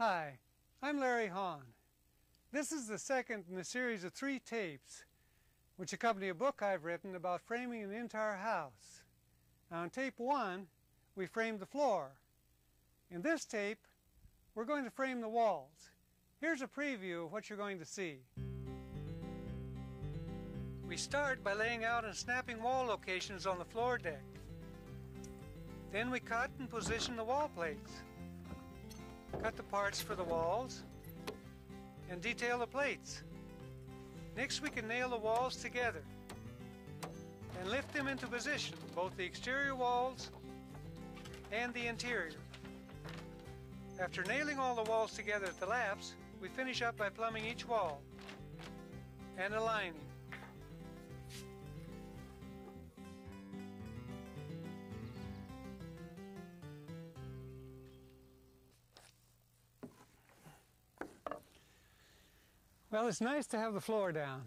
Hi, I'm Larry Hahn. This is the second in a series of 3 tapes which accompany a book I've written about framing an entire house. Now in tape 1, we framed the floor. In this tape, we're going to frame the walls. Here's a preview of what you're going to see. We start by laying out and snapping wall locations on the floor deck. Then we cut and position the wall plates. Cut the parts for the walls and detail the plates. Next we can nail the walls together and lift them into position, both the exterior walls and the interior. After nailing all the walls together at the laps, we finish up by plumbing each wall and aligning. Well, it's nice to have the floor down.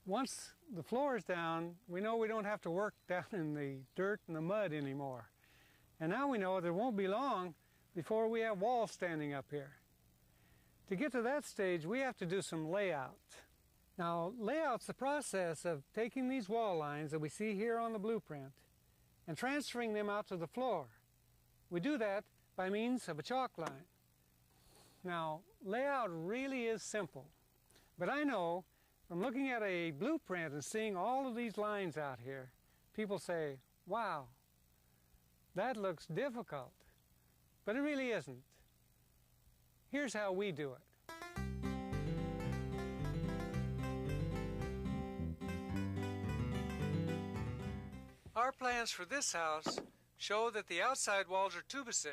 Once the floor is down, we know we don't have to work down in the dirt and the mud anymore. And now we know that it won't be long before we have walls standing up here. To get to that stage, we have to do some layout. Now, layout's the process of taking these wall lines that we see here on the blueprint and transferring them out to the floor. We do that by means of a chalk line. Now, layout really is simple, but I know from looking at a blueprint and seeing all of these lines out here, people say, wow, that looks difficult, but it really isn't. Here's how we do it. Our plans for this house show that the outside walls are 2x6.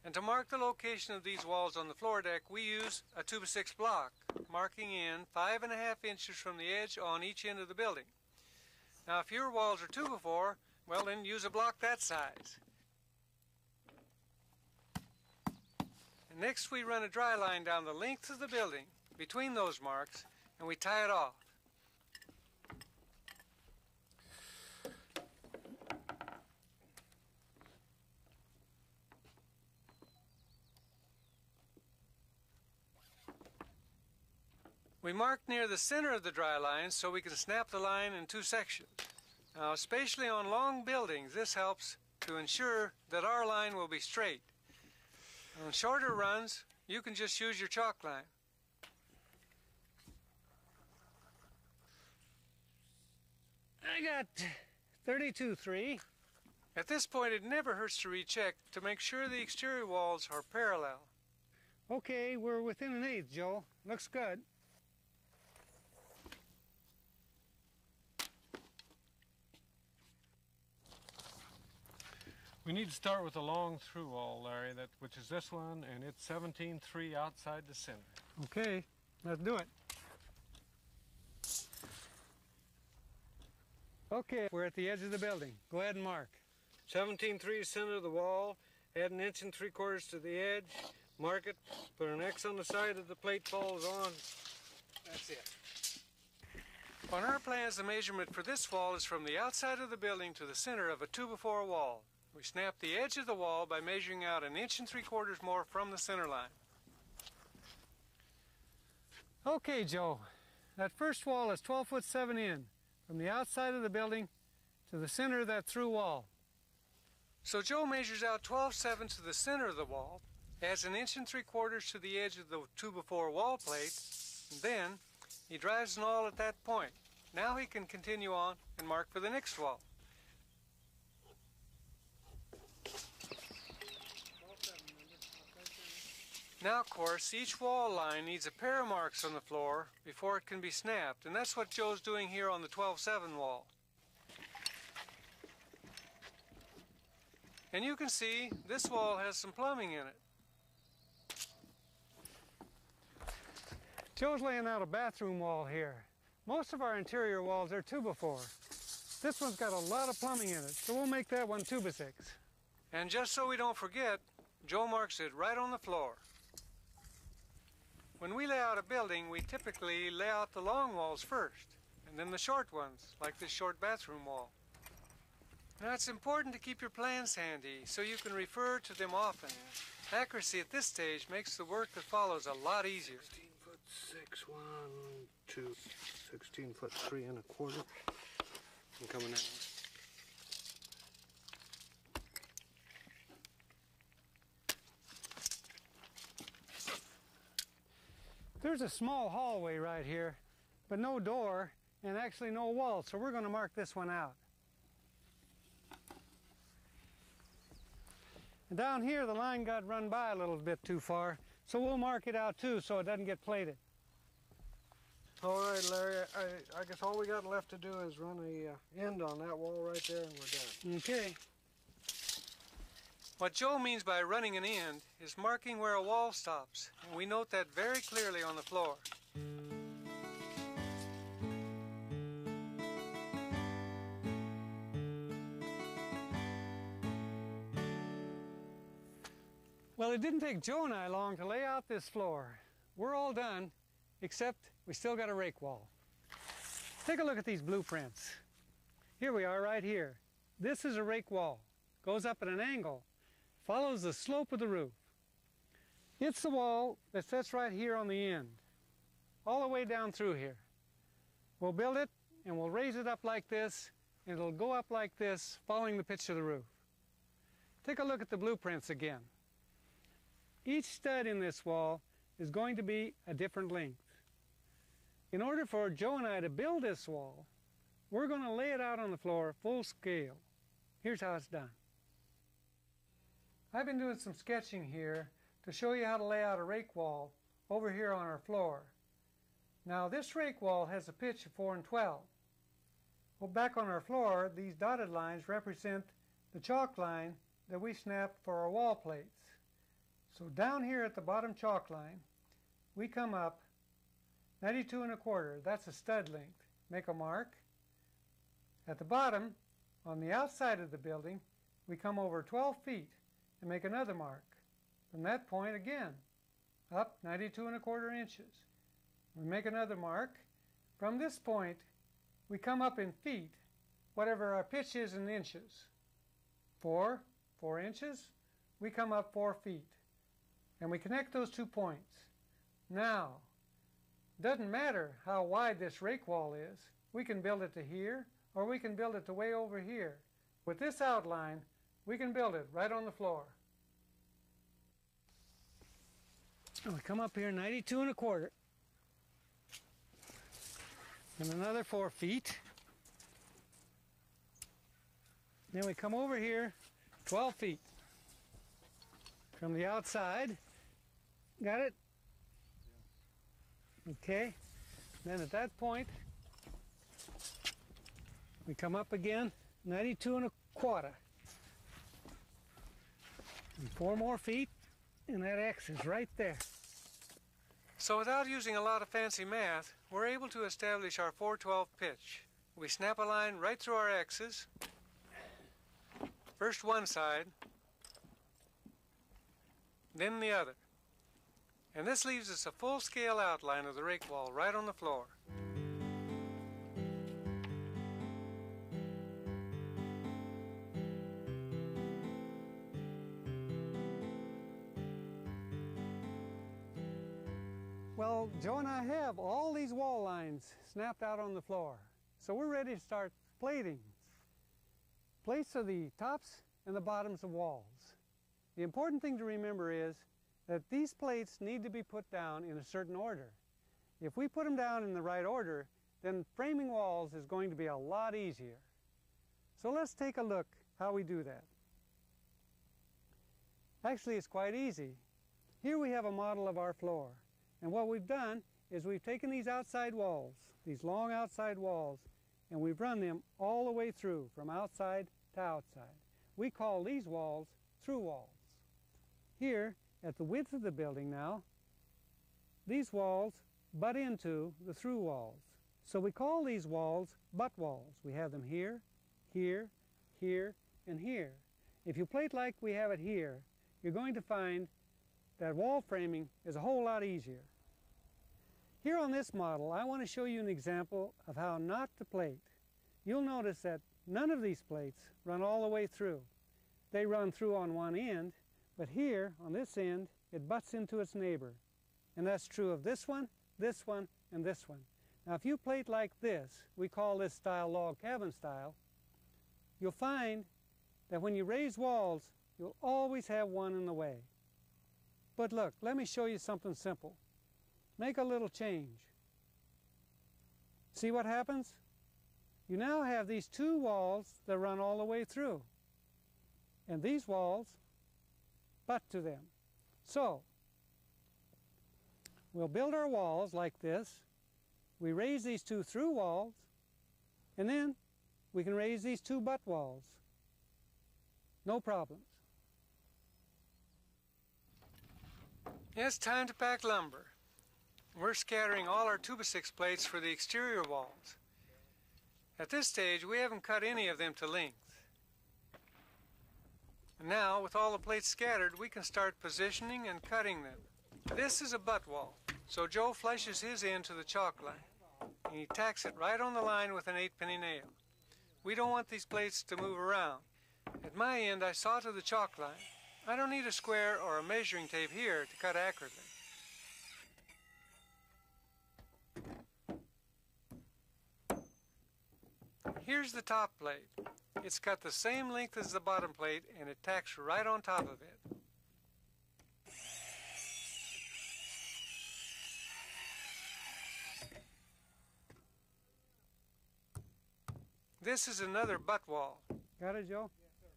And to mark the location of these walls on the floor deck, we use a 2x6 block, marking in 5.5 inches from the edge on each end of the building. Now if your walls are 2x4, well then use a block that size. And next we run a dry line down the length of the building between those marks, and we tie it off. We mark near the center of the dry line so we can snap the line in 2 sections. Now, especially on long buildings, this helps to ensure that our line will be straight. On shorter runs, you can just use your chalk line. I got 32.3. At this point, it never hurts to recheck to make sure the exterior walls are parallel. Okay, we're within 1/8, Joe. Looks good. We need to start with a long through wall, Larry, which is this one, and it's 17.3 outside the center. Okay, let's do it. Okay, we're at the edge of the building. Go ahead and mark. 17.3 center of the wall, add 1 3/4 inches to the edge, mark it, put an X on the side that the plate falls on. That's it. On our plans, the measurement for this wall is from the outside of the building to the center of a 2x4 wall. We snap the edge of the wall by measuring out 1 3/4 inches more from the center line. Okay, Joe, that first wall is 12 foot 7 in, from the outside of the building to the center of that through wall. So Joe measures out 12/7 to the center of the wall, adds 1 3/4 inches to the edge of the 2x4 wall plate, and then he drives an awl at that point. Now he can continue on and mark for the next wall. Now, of course, each wall line needs a pair of marks on the floor before it can be snapped, and that's what Joe's doing here on the 12/7 wall. And you can see this wall has some plumbing in it. Joe's laying out a bathroom wall here. Most of our interior walls are 2x4. This one's got a lot of plumbing in it, so we'll make that one 2x6. And just so we don't forget, Joe marks it right on the floor. When we lay out a building, we typically lay out the long walls first, and then the short ones, like this short bathroom wall. Now it's important to keep your plans handy so you can refer to them often. Accuracy at this stage makes the work that follows a lot easier. 16'6", 1, 2, 16'3 1/4. I'm coming out. There's a small hallway right here, but no door and actually no wall, so we're going to mark this one out. And down here the line got run by a little bit too far, so we'll mark it out too so it doesn't get plated. All right, Larry, I guess all we got left to do is run a end on that wall right there and we're done. Okay. What Joe means by running an end is marking where a wall stops, and we note that very clearly on the floor. Well, it didn't take Joe and I long to lay out this floor. We're all done, except we still got a rake wall. Take a look at these blueprints. Here we are right here. This is a rake wall. Goes up at an angle, follows the slope of the roof. It's the wall that sits right here on the end, all the way down through here. We'll build it and we'll raise it up like this, and it'll go up like this, following the pitch of the roof. Take a look at the blueprints again. Each stud in this wall is going to be a different length. In order for Joe and I to build this wall, we're going to lay it out on the floor full scale. Here's how it's done. I've been doing some sketching here to show you how to lay out a rake wall over here on our floor. Now this rake wall has a pitch of 4 1/12. Well, back on our floor, these dotted lines represent the chalk line that we snapped for our wall plates. So down here at the bottom chalk line, we come up 92 1/4, that's a stud length. Make a mark. At the bottom, on the outside of the building, we come over 12 feet and make another mark. From that point again, up 92 1/4 inches. We make another mark. From this point, we come up in feet, whatever our pitch is in inches. 4 inches, we come up 4 feet. And we connect those 2 points. Now, doesn't matter how wide this rake wall is. We can build it to here, or we can build it to way over here. With this outline, we can build it right on the floor. And we come up here 92 1/4. And another 4 feet. Then we come over here 12 feet. From the outside. Got it? Okay. Then at that point, we come up again 92 1/4. And 4 more feet, and that X is right there. So without using a lot of fancy math, we're able to establish our 4/12 pitch. We snap a line right through our X's. First one side, then the other. And this leaves us a full-scale outline of the rake wall right on the floor. Well, Joe and I have all these wall lines snapped out on the floor, so we're ready to start plating. Plates are the tops and the bottoms of walls. The important thing to remember is that these plates need to be put down in a certain order. If we put them down in the right order, then framing walls is going to be a lot easier. So let's take a look how we do that. Actually, it's quite easy. Here we have a model of our floor. And what we've done is we've taken these outside walls, these long outside walls, and we've run them all the way through, from outside to outside. We call these walls through walls. Here, at the width of the building now, these walls butt into the through walls. So we call these walls butt walls. We have them here, here, here, and here. If you plate like we have it here, you're going to find that wall framing is a whole lot easier. Here on this model, I want to show you an example of how not to plate. You'll notice that none of these plates run all the way through. They run through on one end, but here, on this end, it butts into its neighbor. And that's true of this one, and this one. Now, if you plate like this, we call this style log cabin style, you'll find that when you raise walls, you'll always have one in the way. But look, let me show you something simple. Make a little change. See what happens? You now have these two walls that run all the way through. And these walls butt to them. So, we'll build our walls like this. We raise these two through walls, and then we can raise these two butt walls. No problems. It's time to pack lumber. We're scattering all our 2x6 plates for the exterior walls. At this stage, we haven't cut any of them to length. And now, with all the plates scattered, we can start positioning and cutting them. This is a butt wall, so Joe flushes his end to the chalk line, and he tacks it right on the line with an 8-penny nail. We don't want these plates to move around. At my end, I saw to the chalk line. I don't need a square or a measuring tape here to cut accurately. Here's the top plate. It's got the same length as the bottom plate, and it tacks right on top of it. This is another butt wall. Got it, Joe? Yes,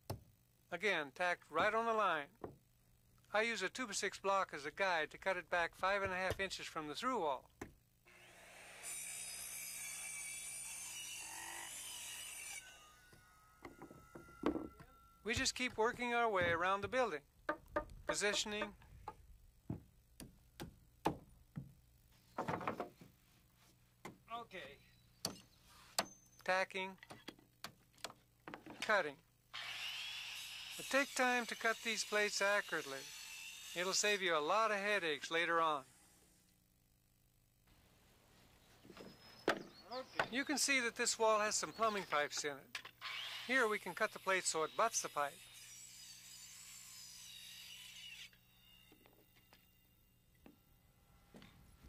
sir. Again, tacked right on the line. I use a 2x6 block as a guide to cut it back 5.5 inches from the through wall. We just keep working our way around the building, positioning, okay, tacking, cutting. But take time to cut these plates accurately. It'll save you a lot of headaches later on. Okay. You can see that this wall has some plumbing pipes in it. Here we can cut the plate so it butts the pipe.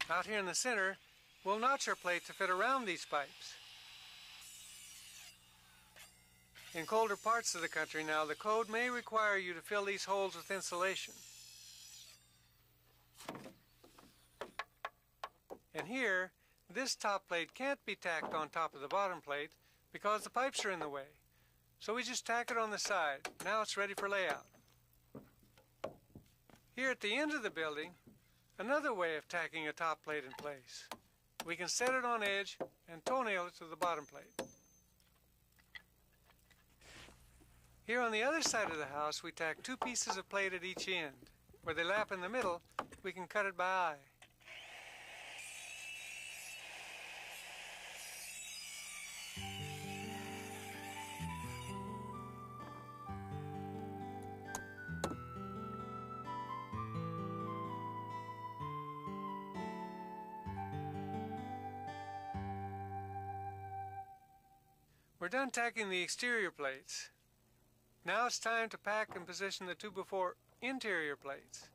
Out here in the center, we'll notch our plate to fit around these pipes. In colder parts of the country now, the code may require you to fill these holes with insulation. And here, this top plate can't be tacked on top of the bottom plate because the pipes are in the way. So we just tack it on the side. Now it's ready for layout. Here at the end of the building, another way of tacking a top plate in place. We can set it on edge and toenail it to the bottom plate. Here on the other side of the house, we tack two pieces of plate at each end. Where they lap in the middle, we can cut it by eye. We're done tacking the exterior plates. Now it's time to pack and position the 2x4 interior plates.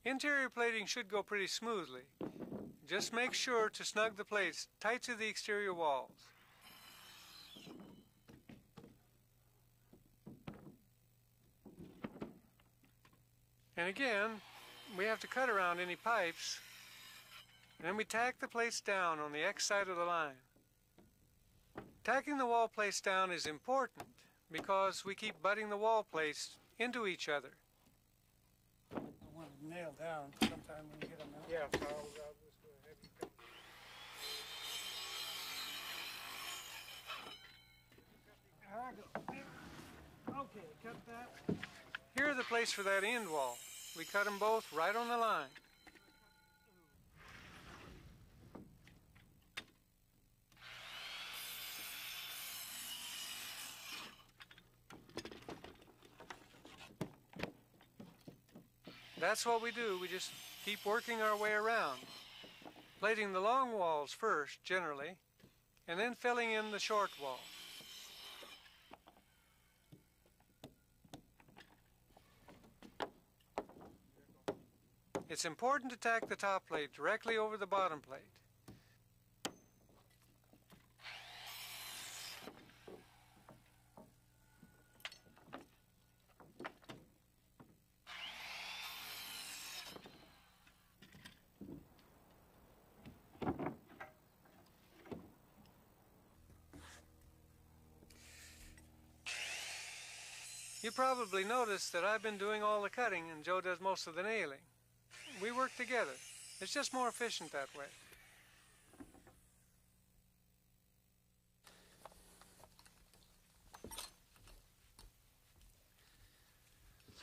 Interior plating should go pretty smoothly. Just make sure to snug the plates tight to the exterior walls. And again, we have to cut around any pipes, and then we tack the plates down on the X side of the line. Tacking the wall plates down is important because we keep butting the wall plates into each other. I want them nailed down sometime when you get them out. Yeah, so I'll just go ahead and cut. Okay, cut that. Here are the plates for that end wall. We cut them both right on the line. that's what we do. We just keep working our way around, plating the long walls first, generally, and then filling in the short wall. It's important to tack the top plate directly over the bottom plate. You probably noticed that I've been doing all the cutting and Joe does most of the nailing. We work together. It's just more efficient that way.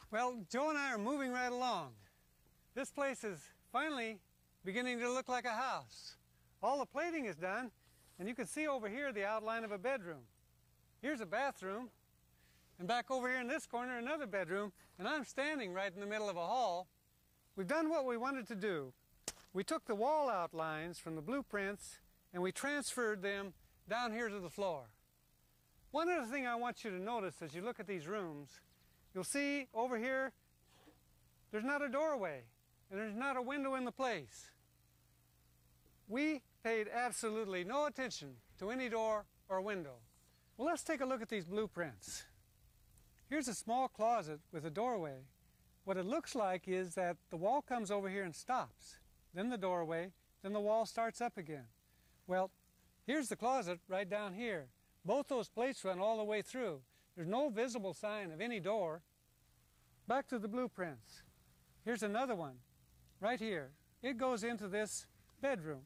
Well, Joe and I are moving right along. This place is finally beginning to look like a house. All the plating is done, and you can see over here the outline of a bedroom. Here's a bathroom. And back over here in this corner, another bedroom, and I'm standing right in the middle of a hall. We've done what we wanted to do. We took the wall outlines from the blueprints and we transferred them down here to the floor. One other thing I want you to notice as you look at these rooms, you'll see over here, there's not a doorway and there's not a window in the place. We paid absolutely no attention to any door or window. Well, let's take a look at these blueprints. Here's a small closet with a doorway. What it looks like is that the wall comes over here and stops. Then the doorway, then the wall starts up again. Well, here's the closet right down here. Both those plates run all the way through. There's no visible sign of any door. Back to the blueprints. Here's another one, right here. It goes into this bedroom.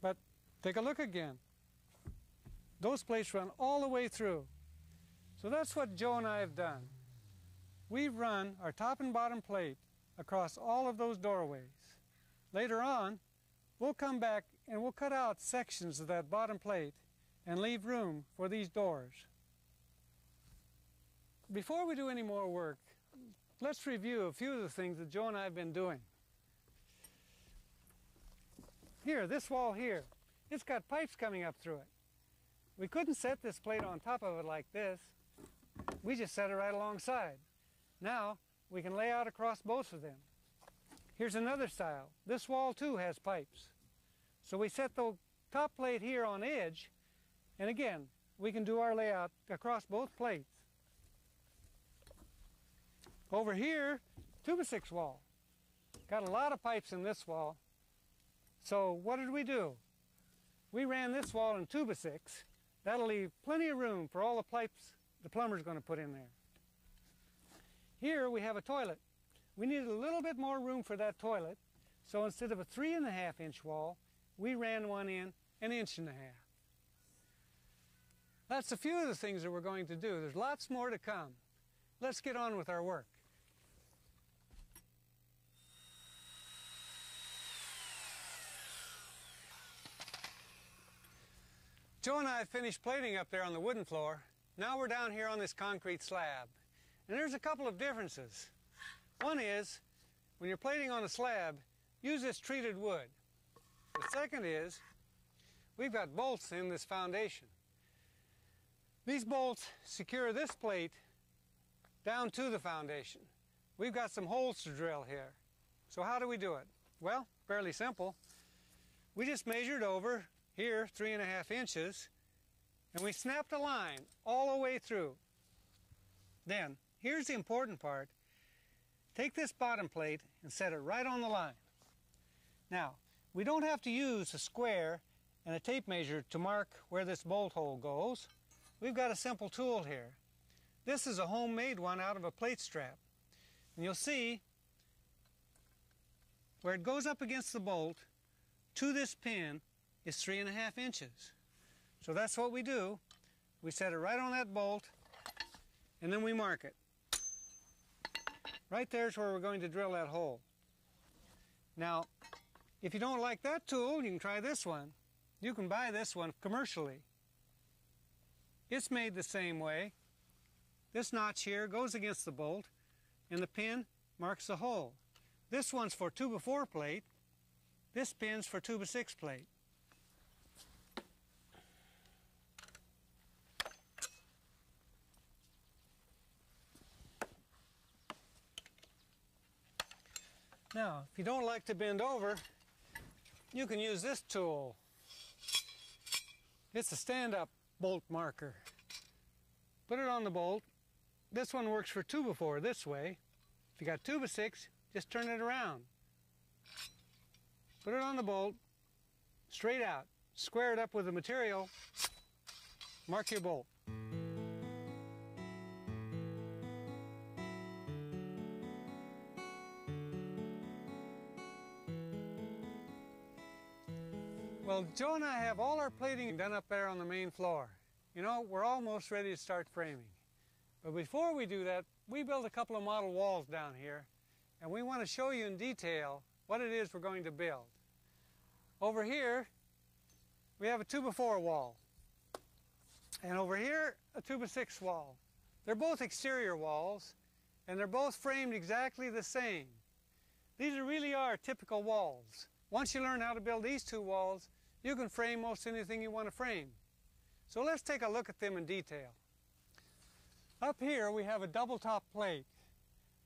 But take a look again. Those plates run all the way through. So that's what Joe and I have done. We've run our top and bottom plate across all of those doorways. Later on, we'll come back and we'll cut out sections of that bottom plate and leave room for these doors. Before we do any more work, let's review a few of the things that Joe and I have been doing. Here, this wall here, it's got pipes coming up through it. We couldn't set this plate on top of it like this. We just set it right alongside. Now we can lay out across both of them. Here's another style. This wall too has pipes. So we set the top plate here on edge, and again, we can do our layout across both plates. Over here, 2x6 wall. Got a lot of pipes in this wall. So what did we do? We ran this wall in 2x6. That'll leave plenty of room for all the pipes the plumber's going to put in there. Here we have a toilet. We needed a little bit more room for that toilet, so instead of a 3.5-inch wall, we ran one in 1.5 inches. That's a few of the things that we're going to do. There's lots more to come. Let's get on with our work. Joe and I have finished plating up there on the wooden floor. Now we're down here on this concrete slab. And there's a couple of differences. One is, when you're plating on a slab, use this treated wood. The second is, we've got bolts in this foundation. These bolts secure this plate down to the foundation. We've got some holes to drill here. So how do we do it? Well, fairly simple. We just measured over here 3.5 inches, and we snapped a line all the way through. Then, here's the important part. Take this bottom plate and set it right on the line. Now, we don't have to use a square and a tape measure to mark where this bolt hole goes. We've got a simple tool here. This is a homemade one out of a plate strap. And you'll see where it goes up against the bolt to this pin is 3.5 inches. So that's what we do. We set it right on that bolt, and then we mark it. Right there's where we're going to drill that hole. Now, if you don't like that tool, you can try this one. You can buy this one commercially. It's made the same way. This notch here goes against the bolt, and the pin marks the hole. This one's for 2x4 plate. This pin's for 2x6 plate. Now, if you don't like to bend over, you can use this tool. It's a stand-up bolt marker. Put it on the bolt. This one works for 2x4 this way. If you got 2x6, just turn it around. Put it on the bolt, straight out. Square it up with the material. Mark your bolt. Well, Joe and I have all our plating done up there on the main floor. You know, we're almost ready to start framing. But before we do that, we built a couple of model walls down here, and we want to show you in detail what it is we're going to build. Over here, we have a 2x4 wall. And over here, a 2x6 wall. They're both exterior walls, and they're both framed exactly the same. These really are typical walls. Once you learn how to build these two walls, you can frame most anything you want to frame. So let's take a look at them in detail. Up here we have a double top plate.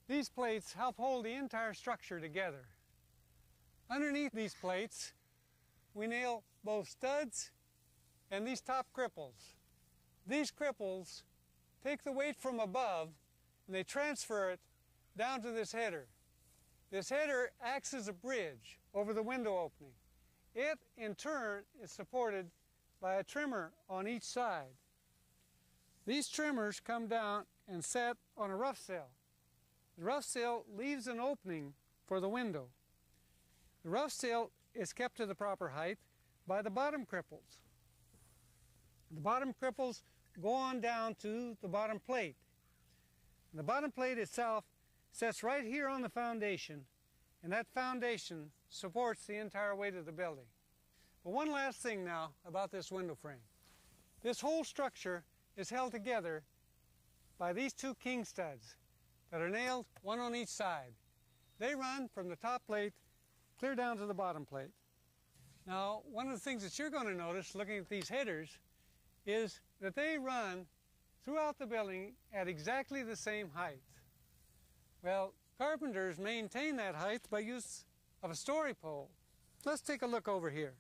These plates help hold the entire structure together. Underneath these plates, we nail both studs and these top cripples. These cripples take the weight from above and they transfer it down to this header. This header acts as a bridge over the window opening. It, in turn, is supported by a trimmer on each side. These trimmers come down and set on a rough sill. The rough sill leaves an opening for the window. The rough sill is kept to the proper height by the bottom cripples. The bottom cripples go on down to the bottom plate. The bottom plate itself sits right here on the foundation, and that foundation supports the entire weight of the building. But one last thing now about this window frame. This whole structure is held together by these two king studs that are nailed one on each side. They run from the top plate clear down to the bottom plate. Now, one of the things that you're going to notice looking at these headers is that they run throughout the building at exactly the same height. Well, carpenters maintain that height by use of a story pole. Let's take a look over here.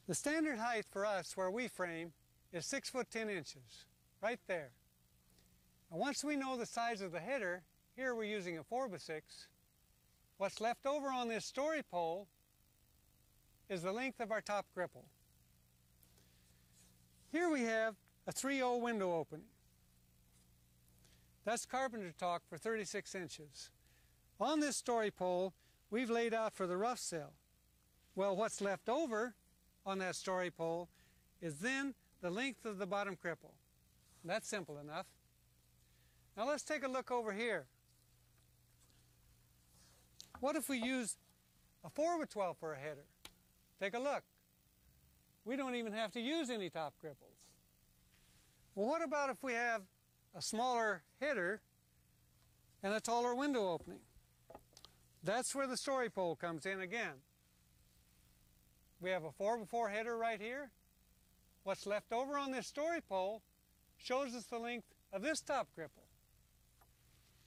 The standard height for us where we frame is 6 foot 10 inches, right there. And once we know the size of the header, here we're using a 4x6, what's left over on this story pole is the length of our top cripple. Here we have a 3/0 window opening. That's carpenter talk for 36 inches. On this story pole, we've laid out for the rough sill. Well, what's left over on that story pole is then the length of the bottom cripple. That's simple enough. Now let's take a look over here. What if we use a 4x12 for a header? Take a look. We don't even have to use any top cripples. Well, what about if we have a smaller header and a taller window opening? That's where the story pole comes in again. We have a 4x4 header right here. What's left over on this story pole shows us the length of this top cripple.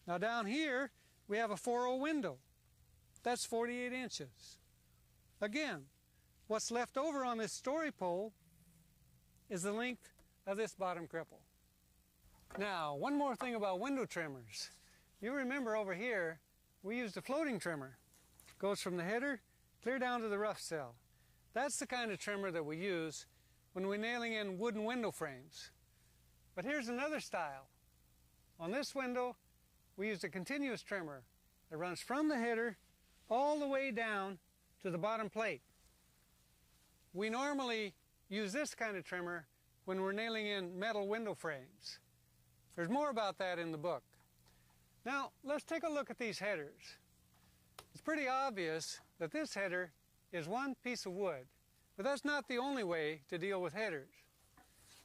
Now down here, we have a 4/0 window. That's 48 inches. Again, what's left over on this story pole is the length of this bottom cripple. Now, one more thing about window trimmers. You remember over here, we used a floating trimmer. It goes from the header clear down to the rough sill. That's the kind of trimmer that we use when we're nailing in wooden window frames. But here's another style. On this window, we used a continuous trimmer that runs from the header all the way down to the bottom plate. We normally use this kind of trimmer when we're nailing in metal window frames. There's more about that in the book. Now, let's take a look at these headers. It's pretty obvious that this header is one piece of wood, but that's not the only way to deal with headers.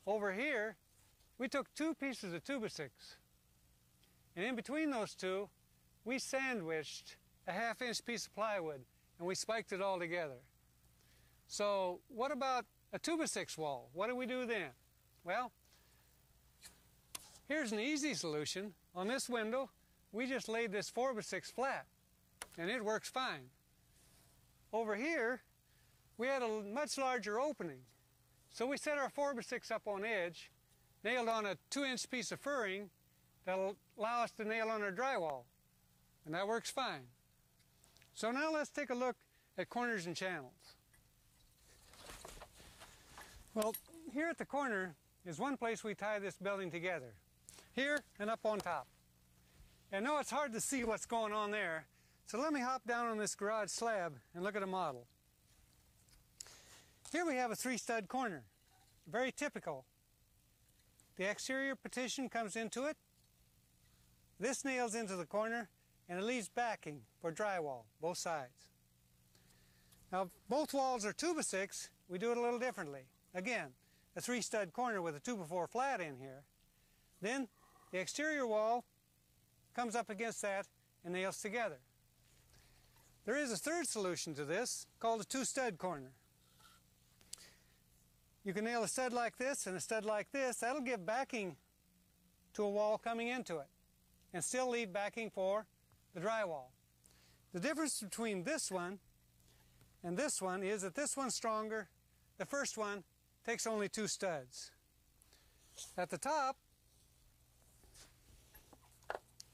Over here, we took two pieces of 2x6, And in between those two, we sandwiched a 1/2-inch piece of plywood and we spiked it all together. So what about a 2x6 wall? What do we do then? Well, here's an easy solution. On this window, we just laid this 4x6 flat, and it works fine. Over here, we had a much larger opening. So we set our 4x6 up on edge, nailed on a 2-inch piece of furring that'll allow us to nail on our drywall, and that works fine. So now let's take a look at corners and channels. Well, here at the corner is one place we tie this building together, here and up on top. And I know it's hard to see what's going on there, so let me hop down on this garage slab and look at a model. Here we have a 3-stud corner, very typical. The exterior partition comes into it, this nails into the corner, and it leaves backing for drywall, both sides. Now, if both walls are 2x6, we do it a little differently. Again, a 3-stud corner with a 2x4 flat in here. Then the exterior wall comes up against that and nails together. There is a third solution to this called a 2-stud corner. You can nail a stud like this and a stud like this. That'll give backing to a wall coming into it and still leave backing for the drywall. The difference between this one and this one is that this one's stronger. The first one takes only 2 studs. At the top,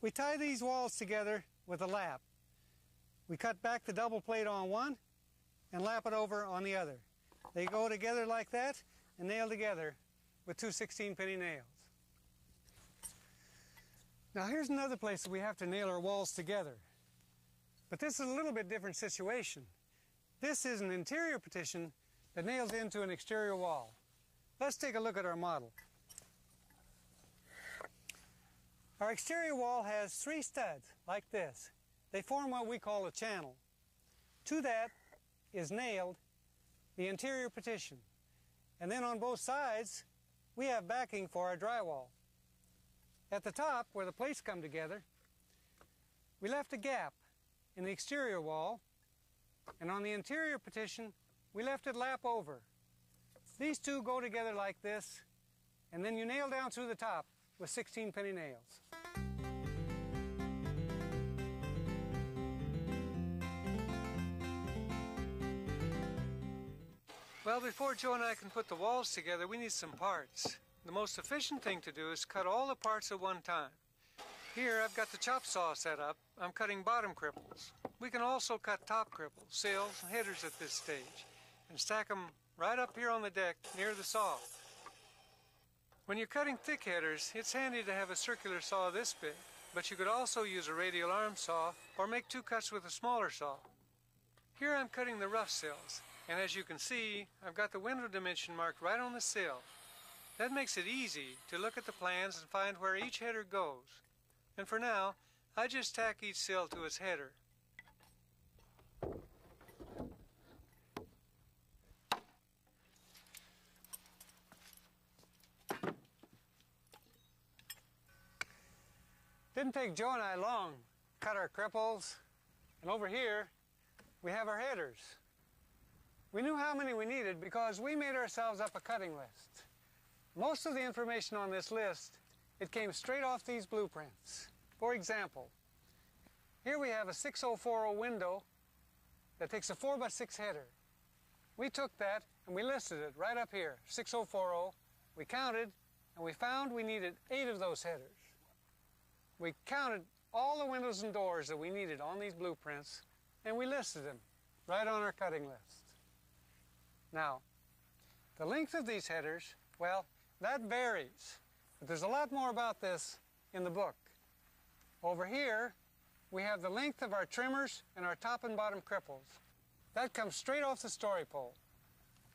we tie these walls together with a lap. We cut back the double plate on one and lap it over on the other. They go together like that and nail together with 2 16-penny nails. Now here's another place that we have to nail our walls together. But this is a little bit different situation. This is an interior partition that nails into an exterior wall. Let's take a look at our model. Our exterior wall has 3 studs like this. They form what we call a channel. To that is nailed the interior partition. And then on both sides, we have backing for our drywall. At the top, where the plates come together, we left a gap in the exterior wall, and on the interior partition, we left it lap over. These two go together like this, and then you nail down through the top with 16-penny nails. Well, before Joe and I can put the walls together, we need some parts. The most efficient thing to do is cut all the parts at one time. Here I've got the chop saw set up. I'm cutting bottom cripples. We can also cut top cripples, sails, and headers at this stage, and stack them right up here on the deck near the saw. When you're cutting thick headers, it's handy to have a circular saw this big, but you could also use a radial arm saw or make 2 cuts with a smaller saw. Here I'm cutting the rough sails, and as you can see, I've got the window dimension marked right on the sill. That makes it easy to look at the plans and find where each header goes. And for now, I just tack each sill to its header. Didn't take Joe and I long to cut our cripples, and over here we have our headers. We knew how many we needed because we made ourselves up a cutting list. Most of the information on this list, it came straight off these blueprints. For example, here we have a 6040 window that takes a 4x6 header. We took that and we listed it right up here, 6040. We counted and we found we needed 8 of those headers. We counted all the windows and doors that we needed on these blueprints and we listed them right on our cutting list. Now, the length of these headers, well, that varies, but there's a lot more about this in the book. Over here, we have the length of our trimmers and our top and bottom cripples. That comes straight off the story pole.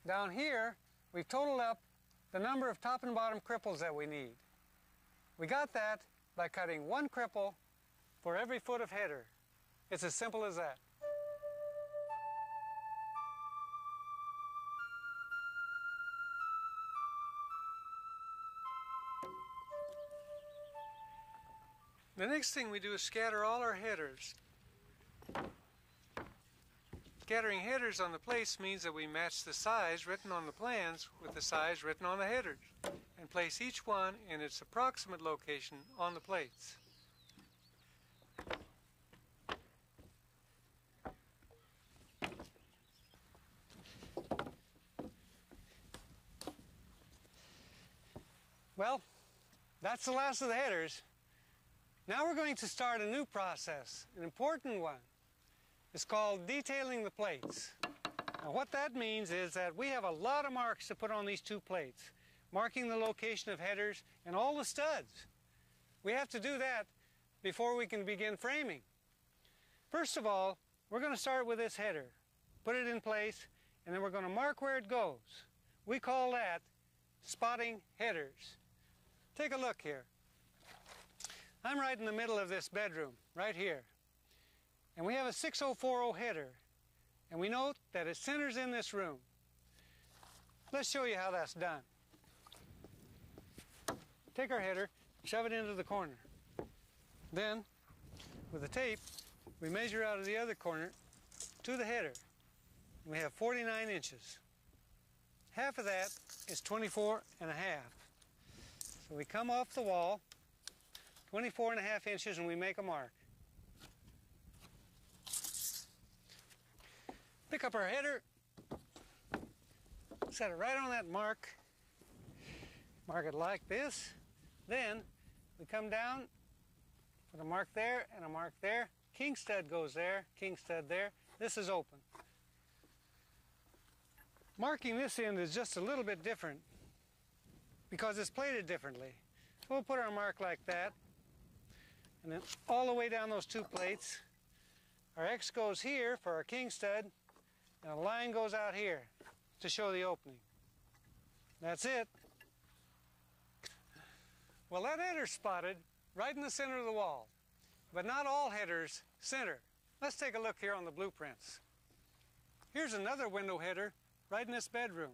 Down here, we've totaled up the number of top and bottom cripples that we need. We got that by cutting 1 cripple for every foot of header. It's as simple as that. The next thing we do is scatter all our headers. Scattering headers on the plates means that we match the size written on the plans with the size written on the headers and place each one in its approximate location on the plates. Well, that's the last of the headers. Now we're going to start a new process, an important one. It's called detailing the plates. Now what that means is that we have a lot of marks to put on these two plates, marking the location of headers and all the studs. We have to do that before we can begin framing. First of all, we're going to start with this header, put it in place, and then we're going to mark where it goes. We call that spotting headers. Take a look here. I'm right in the middle of this bedroom, right here. And we have a 6040 header, and we note that it centers in this room. Let's show you how that's done. Take our header, shove it into the corner. Then, with the tape, we measure out of the other corner to the header. And we have 49 inches. Half of that is 24 and a half. So we come off the wall, 24 and a half inches, and we make a mark. Pick up our header, set it right on that mark, mark it like this. Then we come down, put a mark there and a mark there. King stud goes there, king stud there. This is open. Marking this end is just a little bit different because it's plated differently. We'll put our mark like that, and then all the way down those two plates. Our X goes here for our king stud, and a line goes out here to show the opening. That's it. Well, that header's spotted right in the center of the wall, but not all headers center. Let's take a look here on the blueprints. Here's another window header right in this bedroom.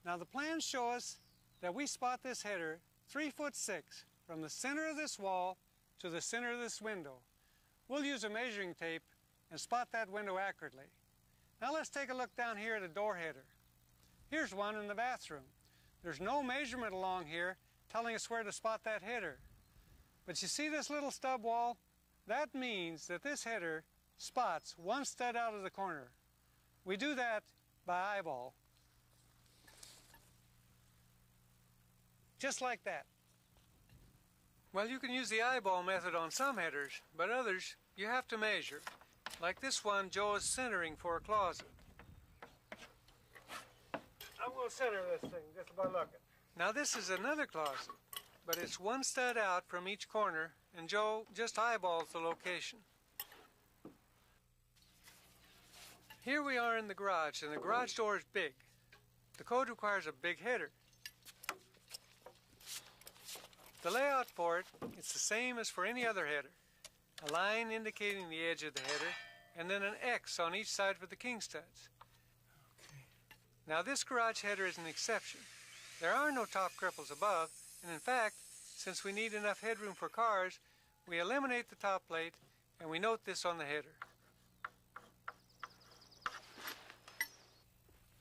Now the plans show us that we spot this header 3'6" from the center of this wall to the center of this window. We'll use a measuring tape and spot that window accurately. Now let's take a look down here at a door header. Here's one in the bathroom. There's no measurement along here telling us where to spot that header. But you see this little stub wall? That means that this header spots one stud out of the corner. We do that by eyeball. Just like that. Well, you can use the eyeball method on some headers, but others you have to measure. Like this one, Joe is centering for a closet. I'm going to center this thing just by looking. Now this is another closet, but it's one stud out from each corner, and Joe just eyeballs the location. Here we are in the garage, and the garage door is big. The code requires a big header. The layout for it, it's the same as for any other header. A line indicating the edge of the header, and then an X on each side for the king studs. Okay. Now this garage header is an exception. There are no top cripples above, and in fact, since we need enough headroom for cars, we eliminate the top plate, and we note this on the header.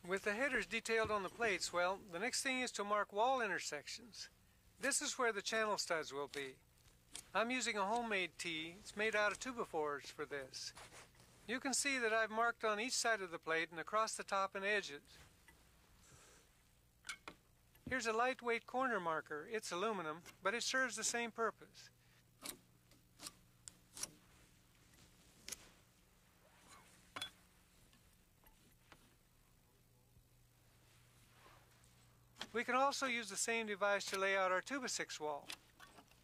With the headers detailed on the plates, well, the next thing is to mark wall intersections. This is where the channel studs will be. I'm using a homemade tee. It's made out of 2x4s for this. You can see that I've marked on each side of the plate and across the top and edges. Here's a lightweight corner marker. It's aluminum, but it serves the same purpose. We can also use the same device to lay out our 2x6 wall.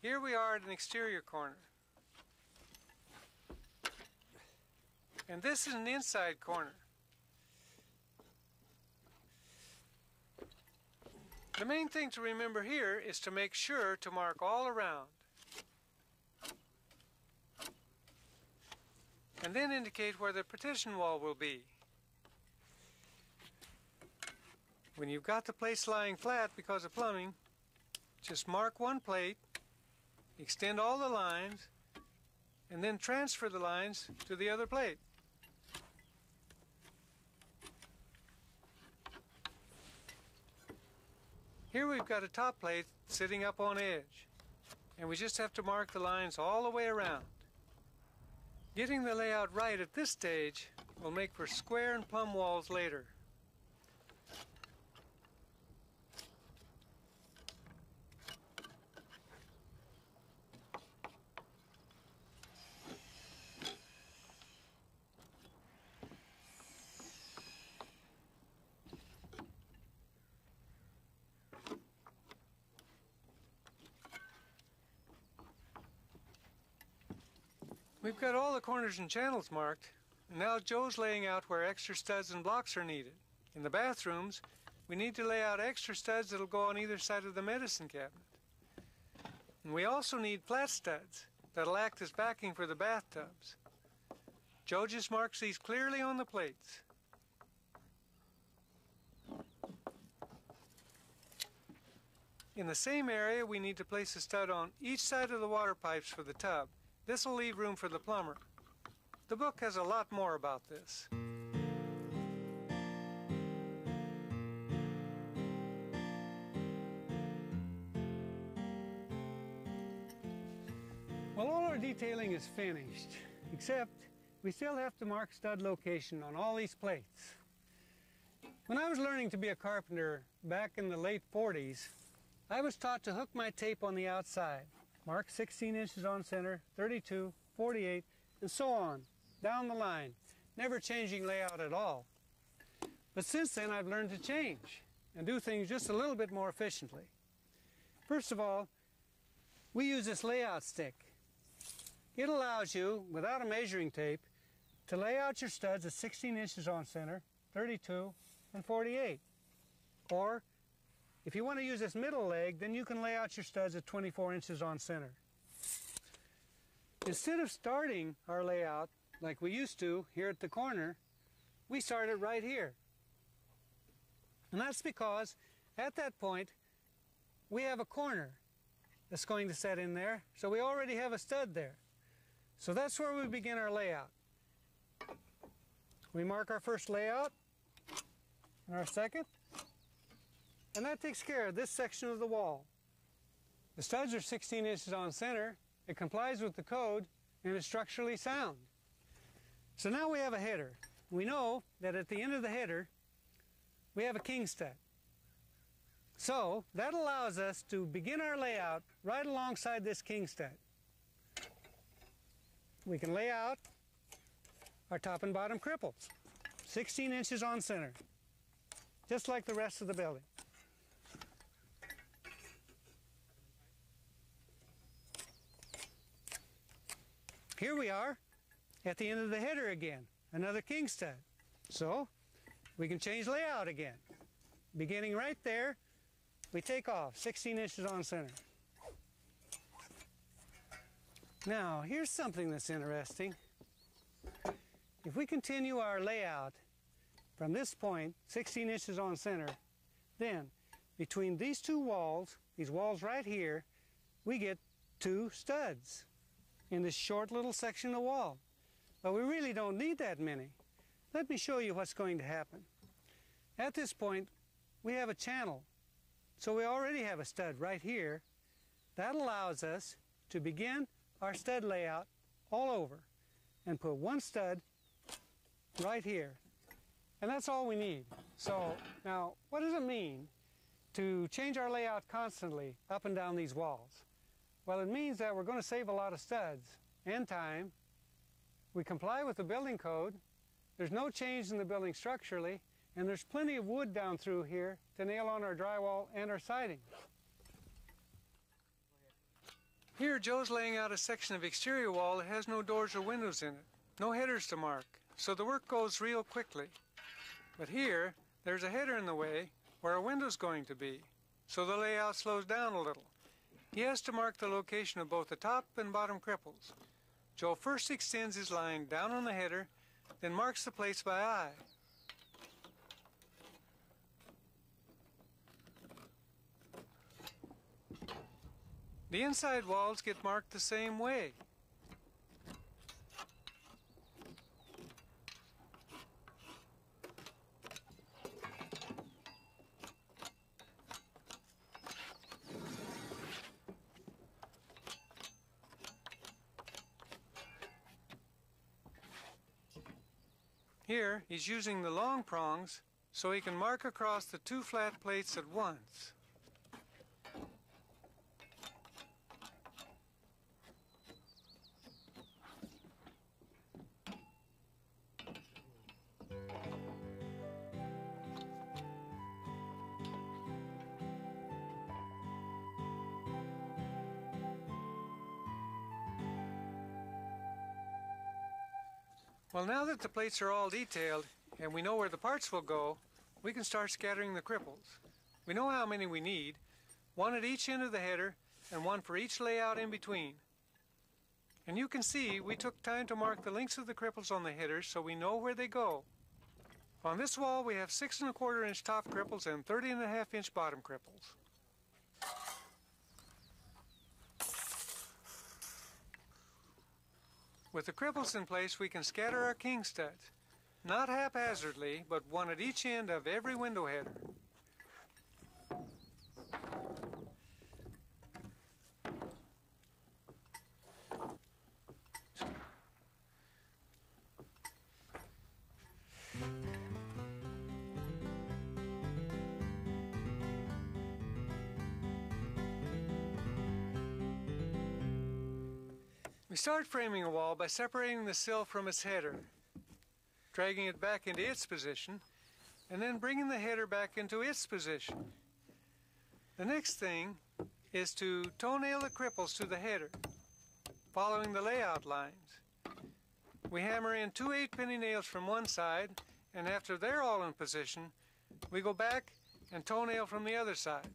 Here we are at an exterior corner. And this is an inside corner. The main thing to remember here is to make sure to mark all around. And then indicate where the partition wall will be. When you've got the plates lying flat because of plumbing, just mark one plate, extend all the lines, and then transfer the lines to the other plate. Here we've got a top plate sitting up on edge, and we just have to mark the lines all the way around. Getting the layout right at this stage will make for square and plumb walls later. We've got all the corners and channels marked, and now Joe's laying out where extra studs and blocks are needed. In the bathrooms, we need to lay out extra studs that'll go on either side of the medicine cabinet. And we also need flat studs that'll act as backing for the bathtubs. Joe just marks these clearly on the plates. In the same area, we need to place a stud on each side of the water pipes for the tub. This will leave room for the plumber. The book has a lot more about this. Well, all our detailing is finished, except we still have to mark stud location on all these plates. When I was learning to be a carpenter back in the late 40s, I was taught to hook my tape on the outside. Mark 16 inches on center, 32, 48, and so on, down the line, never changing layout at all. But since then, I've learned to change and do things just a little bit more efficiently. First of all, we use this layout stick. It allows you, without a measuring tape, to lay out your studs at 16 inches on center, 32, and 48. Or, if you want to use this middle leg, then you can lay out your studs at 24 inches on center. Instead of starting our layout like we used to here at the corner, we started right here. And that's because at that point, we have a corner that's going to set in there, so we already have a stud there. So that's where we begin our layout. We mark our first layout and our second. And that takes care of this section of the wall. The studs are 16 inches on center, it complies with the code, and is structurally sound. So now we have a header. We know that at the end of the header, we have a king stud. So that allows us to begin our layout right alongside this king stud. We can lay out our top and bottom cripples, 16 inches on center, just like the rest of the building. Here we are at the end of the header again, another king stud. So we can change layout again. Beginning right there, we take off 16 inches on center. Now, here's something that's interesting. If we continue our layout from this point, 16 inches on center, then between these two walls, these walls right here, we get two studs in this short little section of wall. But we really don't need that many. Let me show you what's going to happen. At this point, we have a channel. So we already have a stud right here. That allows us to begin our stud layout all over and put one stud right here. And that's all we need. So now, what does it mean to change our layout constantly up and down these walls? Well, it means that we're going to save a lot of studs and time. We comply with the building code. There's no change in the building structurally, and there's plenty of wood down through here to nail on our drywall and our siding. Here, Joe's laying out a section of exterior wall that has no doors or windows in it, no headers to mark, so the work goes real quickly. But here, there's a header in the way where a window's going to be, so the layout slows down a little. He has to mark the location of both the top and bottom cripples. Joe first extends his line down on the header, then marks the plates by eye. The inside walls get marked the same way. Here, he's using the long prongs so he can mark across the two flat plates at once. Well, now that the plates are all detailed and we know where the parts will go, we can start scattering the cripples. We know how many we need, one at each end of the header and one for each layout in between. And you can see we took time to mark the lengths of the cripples on the headers so we know where they go. On this wall we have 6 1/4 inch top cripples and 30 1/2 inch bottom cripples. With the cripples in place, we can scatter our king studs, not haphazardly, but one at each end of every window header. We start framing a wall by separating the sill from its header, dragging it back into its position, and then bringing the header back into its position. The next thing is to toenail the cripples to the header, following the layout lines. We hammer in 2 8-penny nails from one side, and after they're all in position, we go back and toenail from the other side.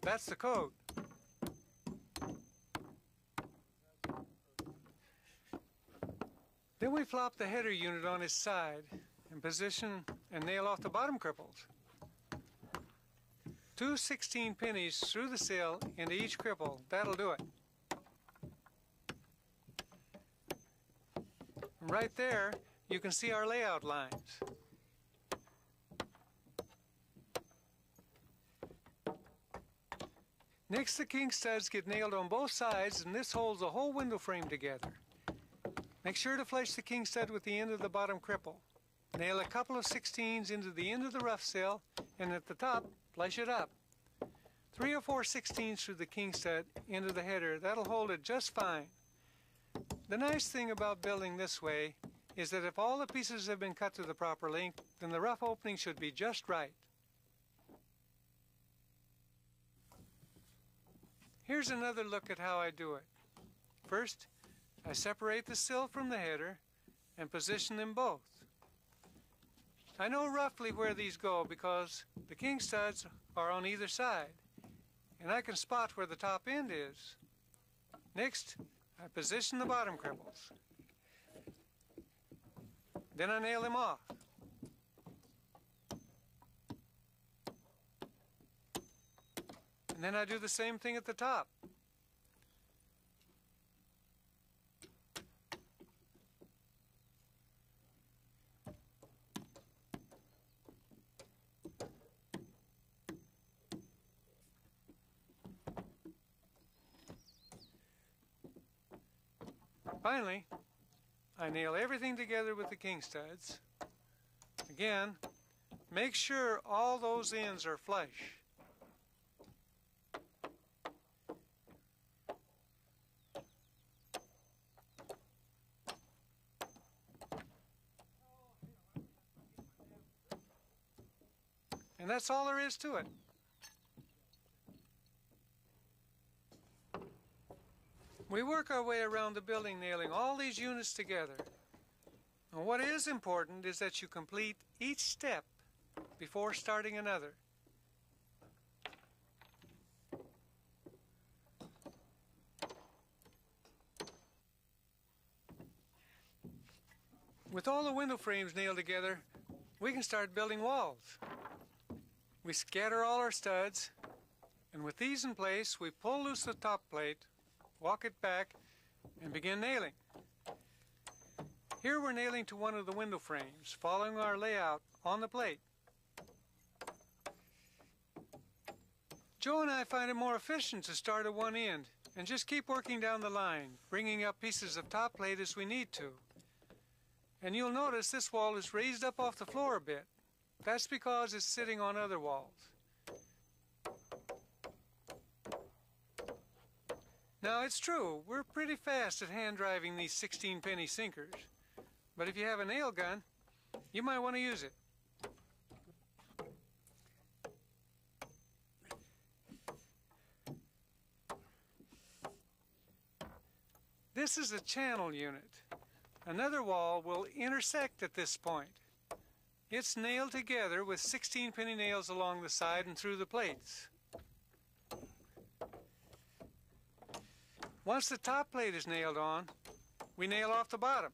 That's the code. Then we flop the header unit on its side and position and nail off the bottom cripples. 2 16 pennies through the sill into each cripple. That'll do it. Right there, you can see our layout lines. Next, the king studs get nailed on both sides, and this holds the whole window frame together. Make sure to flush the king stud with the end of the bottom cripple. Nail a couple of 16s into the end of the rough sill, and at the top, flush it up. 3 or 4 16s through the king stud into the header. That'll hold it just fine. The nice thing about building this way is that if all the pieces have been cut to the proper length, then the rough opening should be just right. Here's another look at how I do it. First, I separate the sill from the header and position them both. I know roughly where these go because the king studs are on either side, and I can spot where the top end is. Next, I position the bottom cripples. Then I nail them off. And then I do the same thing at the top. Finally, I nail everything together with the king studs. Again, make sure all those ends are flush. And that's all there is to it. We work our way around the building nailing all these units together. And what is important is that you complete each step before starting another. With all the window frames nailed together, we can start building walls. We scatter all our studs, and with these in place, we pull loose the top plate, walk it back, and begin nailing. Here we're nailing to one of the window frames, following our layout on the plate. Joe and I find it more efficient to start at one end and just keep working down the line, bringing up pieces of top plate as we need to. And you'll notice this wall is raised up off the floor a bit. That's because it's sitting on other walls. Now it's true, we're pretty fast at hand driving these 16-penny sinkers, but if you have a nail gun, you might want to use it. This is a channel unit. Another wall will intersect at this point. It's nailed together with 16-penny nails along the side and through the plates. Once the top plate is nailed on, we nail off the bottom.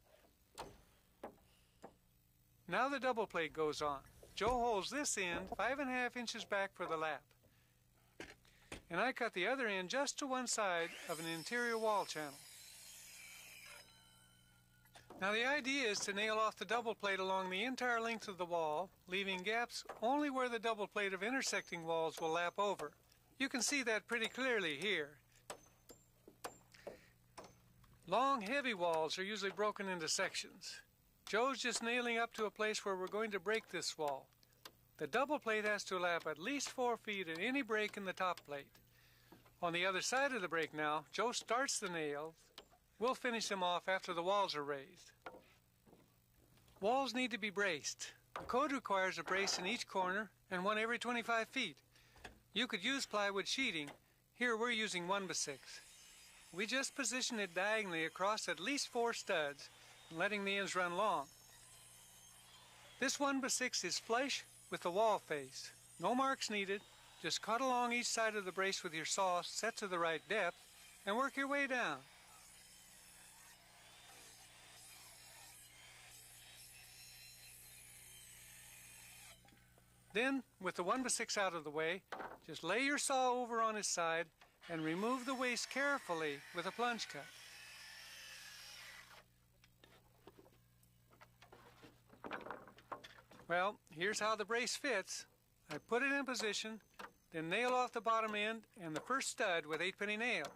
Now the double plate goes on. Joe holds this end 5.5 inches back for the lap. And I cut the other end just to one side of an interior wall channel. Now the idea is to nail off the double plate along the entire length of the wall, leaving gaps only where the double plate of intersecting walls will lap over. You can see that pretty clearly here. Long, heavy walls are usually broken into sections. Joe's just nailing up to a place where we're going to break this wall. The double plate has to lap at least 4 feet at any break in the top plate. On the other side of the break now, Joe starts the nails. We'll finish them off after the walls are raised. Walls need to be braced. The code requires a brace in each corner and one every 25 feet. You could use plywood sheeting. Here we're using 1x6. We just position it diagonally across at least 4 studs, letting the ends run long. This 1x6 is flush with the wall face. No marks needed. Just cut along each side of the brace with your saw set to the right depth and work your way down. Then, with the 1x6 out of the way, just lay your saw over on its side and remove the waste carefully with a plunge cut. Well, here's how the brace fits. I put it in position, then nail off the bottom end and the first stud with 8-penny nails.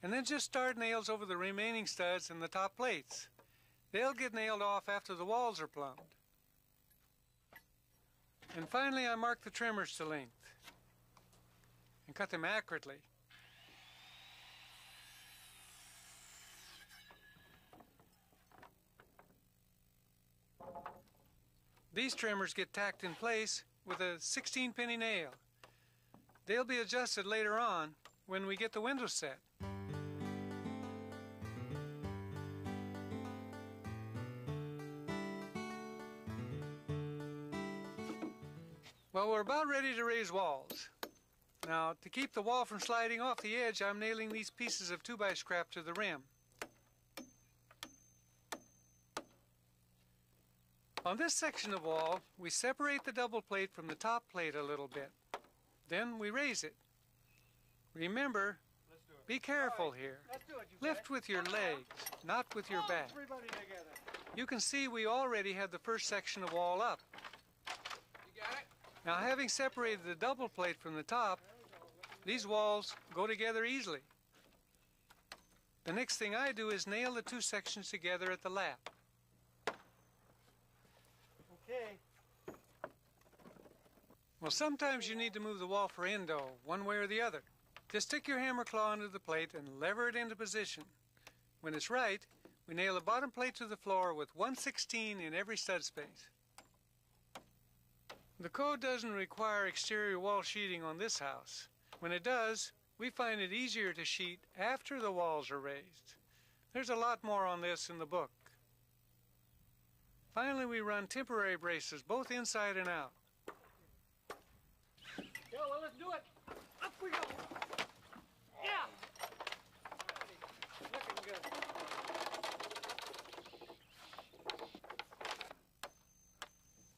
And then just start nails over the remaining studs and the top plates. They'll get nailed off after the walls are plumbed. And finally, I mark the trimmers to length and cut them accurately. These trimmers get tacked in place with a 16-penny nail. They'll be adjusted later on when we get the windows set. Well, we're about ready to raise walls. Now, to keep the wall from sliding off the edge, I'm nailing these pieces of 2x scrap to the rim. On this section of wall, we separate the double plate from the top plate a little bit. Then we raise it. Remember, be careful here. Lift with your legs, not with your back. You can see we already had the first section of wall up. Now, having separated the double plate from the top, these walls go together easily. The next thing I do is nail the 2 sections together at the lap. Okay. Well, sometimes you need to move the wall for endo, one way or the other. Just stick your hammer claw into the plate and lever it into position. When it's right, we nail the bottom plate to the floor with 1/16 in every stud space. The code doesn't require exterior wall sheeting on this house. When it does, we find it easier to sheet after the walls are raised. There's a lot more on this in the book. Finally, we run temporary braces both inside and out. Yeah, well, let's do it. Up we go. Yeah. Looking good.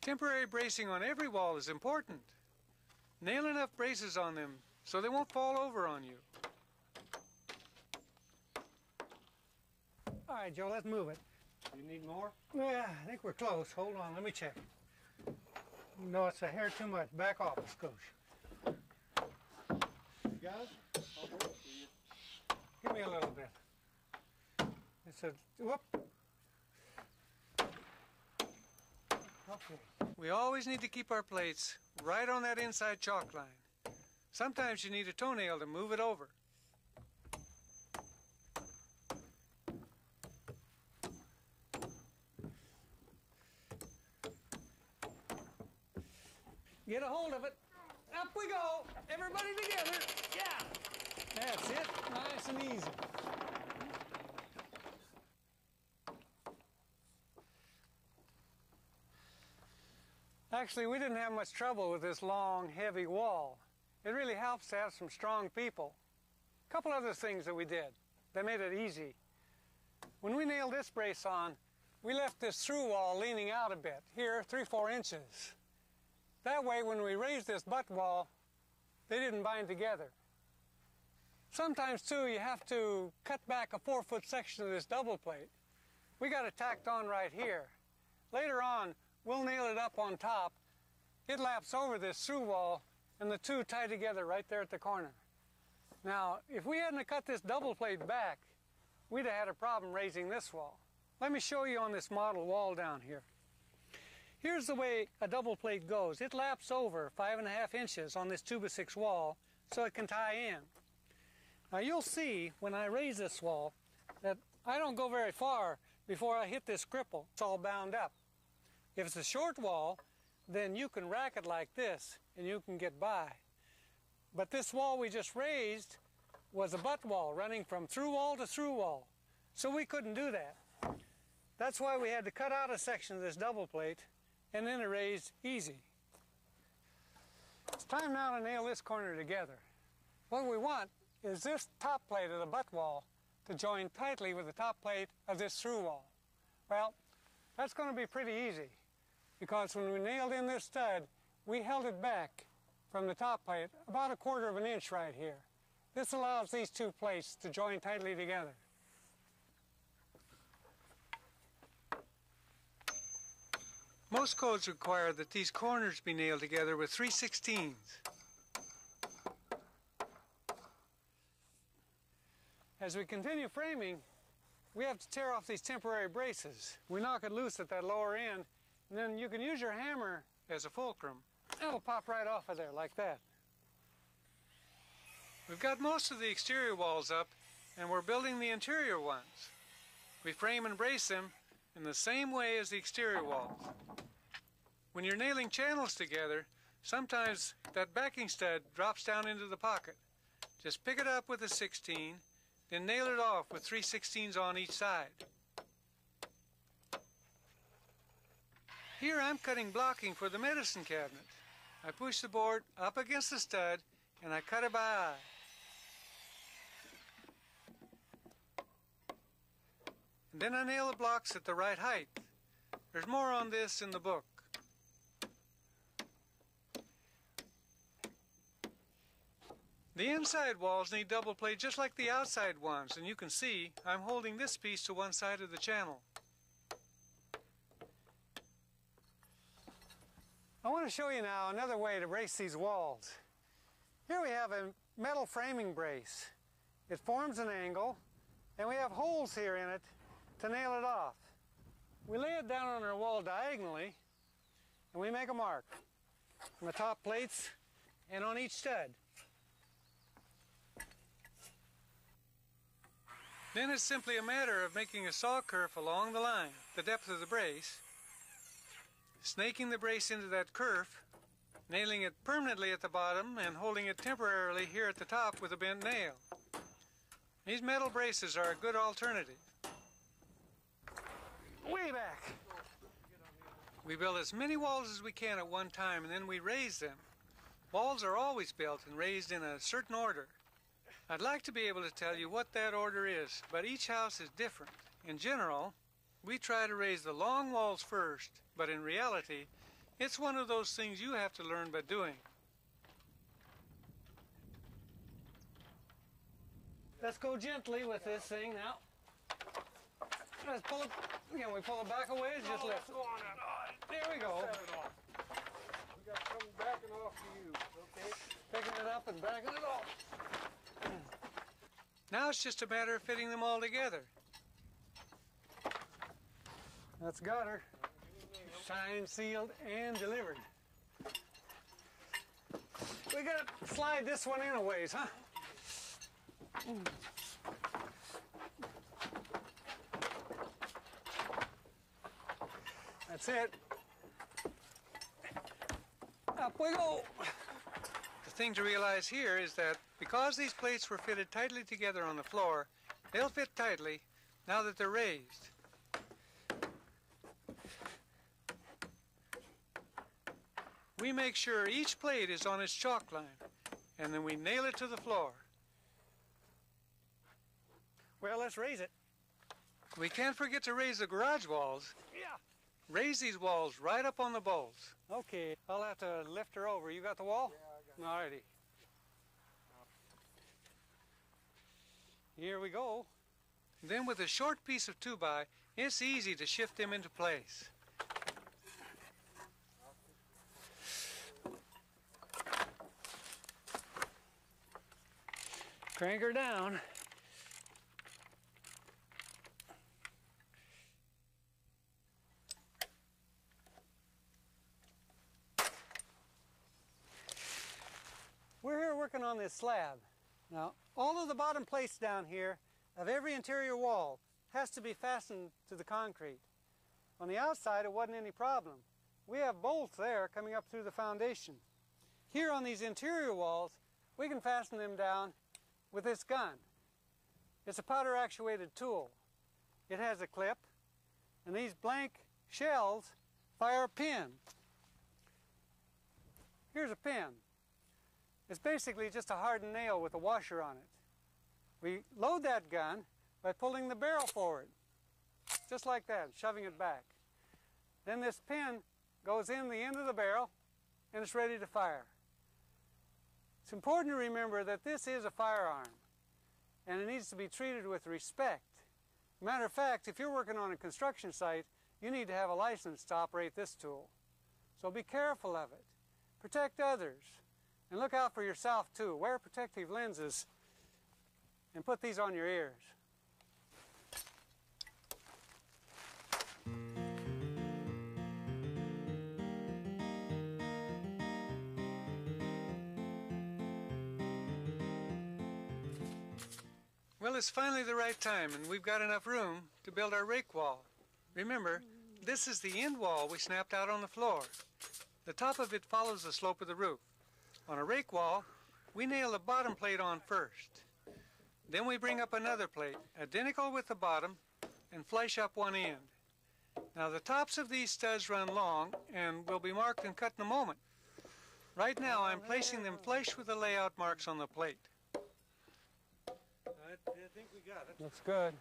Temporary bracing on every wall is important. Nail enough braces on them so they won't fall over on you. All right, Joe, let's move it. You need more? Yeah, I think we're close. Hold on, let me check. No, it's a hair too much. Back off, Scoosh. You got it? I'll work for you. Give me a little bit. It's a, whoop. Okay. We always need to keep our plates right on that inside chalk line. Sometimes you need a toenail to move it over. Get a hold of it. Up we go. Everybody together. Yeah. That's it. Nice and easy. Actually, we didn't have much trouble with this long, heavy wall. It really helps to have some strong people. A couple other things that we did that made it easy. When we nailed this brace on, we left this through wall leaning out a bit, here 3-4 inches. That way, when we raised this butt wall, they didn't bind together. Sometimes, too, you have to cut back a 4-foot section of this double plate. We got it tacked on right here. Later on, we'll nail it up on top. It laps over this through wall, and the two tie together right there at the corner. Now, if we hadn't cut this double plate back, we'd have had a problem raising this wall. Let me show you on this model wall down here. Here's the way a double plate goes. It laps over 5.5 inches on this 2x6 wall so it can tie in. Now you'll see when I raise this wall that I don't go very far before I hit this cripple. It's all bound up. If it's a short wall, then you can rack it like this and you can get by. But this wall we just raised was a butt wall running from through wall to through wall. So we couldn't do that. That's why we had to cut out a section of this double plate and then erase easy. It's time now to nail this corner together. What we want is this top plate of the butt wall to join tightly with the top plate of this through wall. Well, that's going to be pretty easy because when we nailed in this stud, we held it back from the top plate about 1/4 of an inch right here. This allows these two plates to join tightly together. Most codes require that these corners be nailed together with 3/16. As we continue framing, we have to tear off these temporary braces. We knock it loose at that lower end, and then you can use your hammer As a fulcrum. It'll pop right off of there like that. We've got most of the exterior walls up, and we're building the interior ones. We frame and brace them in the same way as the exterior walls. When you're nailing channels together, sometimes that backing stud drops down into the pocket. Just pick it up with a 16, then nail it off with 3/16 on each side. Here I'm cutting blocking for the medicine cabinet. I push the board up against the stud and I cut it by eye. And then I nail the blocks at the right height. There's more on this in the book. The inside walls need double plate just like the outside ones, and you can see I'm holding this piece to one side of the channel. I want to show you now another way to brace these walls. Here we have a metal framing brace. It forms an angle, and we have holes here in it to nail it off. We lay it down on our wall diagonally, and we make a mark on the top plates and on each stud. Then it's simply a matter of making a saw kerf along the line, the depth of the brace, snaking the brace into that kerf, nailing it permanently at the bottom and holding it temporarily here at the top with a bent nail. These metal braces are a good alternative. Way back. We build as many walls as we can at one time and then we raise them. Walls are always built and raised in a certain order. I'd like to be able to tell you what that order is, but each house is different. In general, we try to raise the long walls first, but in reality, it's one of those things you have to learn by doing. Let's go gently with this thing now. Let's pull it, again, we pull it back away, just lift it. There we go. We got some backing off to you, okay? Picking it up and backing it off. Now it's just a matter of fitting them all together. That's got her. signed, sealed, and delivered. We gotta slide this one in a ways, huh? That's it. Up we go. The thing to realize here is that because these plates were fitted tightly together on the floor, they'll fit tightly now that they're raised. We make sure each plate is on its chalk line, and then we nail it to the floor. Well, let's raise it. We can't forget to raise the garage walls. Yeah. Raise these walls right up on the bolts. Okay, I'll have to lift her over. You got the wall? Yeah, I got it. Alrighty. Here we go. Then with a short piece of 2x, it's easy to shift them into place. Crank her down. We're here working on this slab. Now, all of the bottom plates down here of every interior wall has to be fastened to the concrete. On the outside, it wasn't any problem. We have bolts there coming up through the foundation. Here on these interior walls, we can fasten them down with this gun. It's a powder actuated tool. It has a clip, and these blank shells fire a pin. Here's a pin. It's basically just a hardened nail with a washer on it. We load that gun by pulling the barrel forward, just like that, shoving it back. Then this pin goes in the end of the barrel, and it's ready to fire. It's important to remember that this is a firearm, and it needs to be treated with respect. Matter of fact, if you're working on a construction site, you need to have a license to operate this tool. So be careful of it. Protect others. And look out for yourself too. Wear protective lenses and put these on your ears. Well, it's finally the right time, and we've got enough room to build our rake wall. Remember, this is the end wall we snapped out on the floor. The top of it follows the slope of the roof. On a rake wall, we nail the bottom plate on first. Then we bring up another plate, identical with the bottom, and flush up one end. Now the tops of these studs run long and will be marked and cut in a moment. Right now I'm placing them flush with the layout marks on the plate. I think we got it. Looks good.